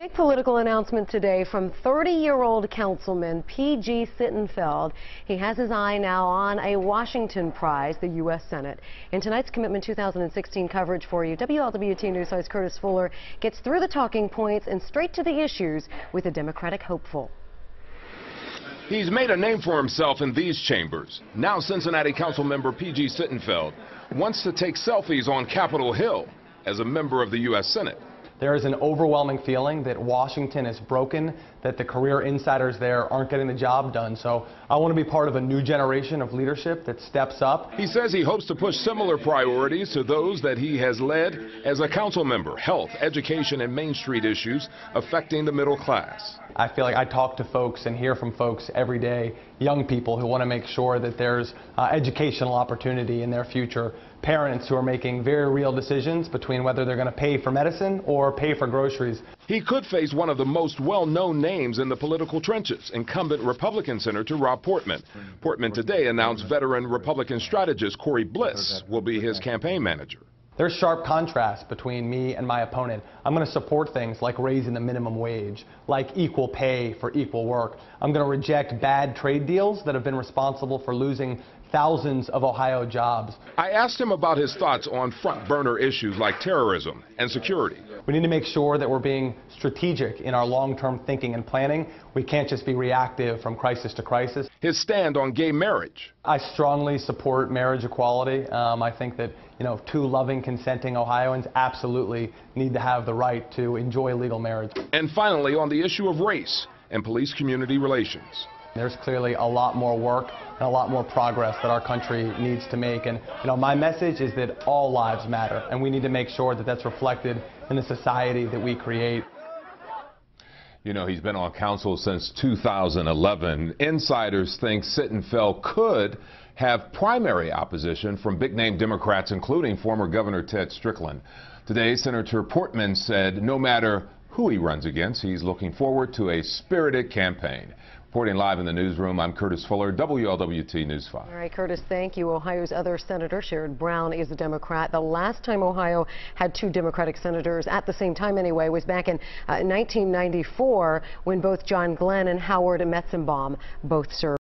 Big political announcement today from 30-year-old councilman P.G. Sittenfeld. He has his eye now on a Washington prize, the U.S. Senate. In tonight's Commitment 2016 coverage for you, WLWT News host Curtis Fuller gets through the talking points and straight to the issues with a Democratic hopeful. He's made a name for himself in these chambers. Now Cincinnati Councilmember P.G. Sittenfeld wants to take selfies on Capitol Hill as a member of the U.S. Senate. There is an overwhelming feeling that Washington is broken, that the career insiders there aren't getting the job done. So I want to be part of a new generation of leadership that steps up. He says he hopes to push similar priorities to those that he has led as a council member: health, education, and Main Street issues affecting the middle class. I feel like I talk to folks and hear from folks every day, young people who want to make sure that there's educational opportunity in their future, parents who are making very real decisions between whether they're going to pay for medicine or pay for groceries. He could face one of the most well-known names in the political trenches, incumbent Republican Senator Rob Portman. Portman today announced veteran Republican strategist Corey Bliss will be his campaign manager. There's sharp contrast between me and my opponent. I'm going to support things like raising the minimum wage, like equal pay for equal work. I'm going to reject bad trade deals that have been responsible for losing thousands of Ohio jobs. I asked him about his thoughts on front burner issues like terrorism and security. We need to make sure that we're being strategic in our long-term thinking and planning. We can't just be reactive from crisis to crisis. His stand on gay marriage. I strongly support marriage equality. I think that, two loving, consenting Ohioans absolutely need to have the right to enjoy legal marriage. And finally, on the issue of race and police-community relations. There's clearly a lot more work and a lot more progress that our country needs to make. And, my message is that all lives matter, and we need to make sure that that's reflected in the society that we create. He's been on council since 2011. Insiders think Sittenfeld could have primary opposition from big-name Democrats, including former Governor Ted Strickland. Today, Senator Portman said no matter who he runs against, he's looking forward to a spirited campaign. Reporting live in the newsroom, I'm Curtis Fuller, WLWT News 5. All right, Curtis, thank you. Ohio's other senator, Sherrod Brown, is a Democrat. The last time Ohio had two Democratic senators, at the same time anyway, was back in 1994 when both John Glenn and Howard Metzenbaum both served.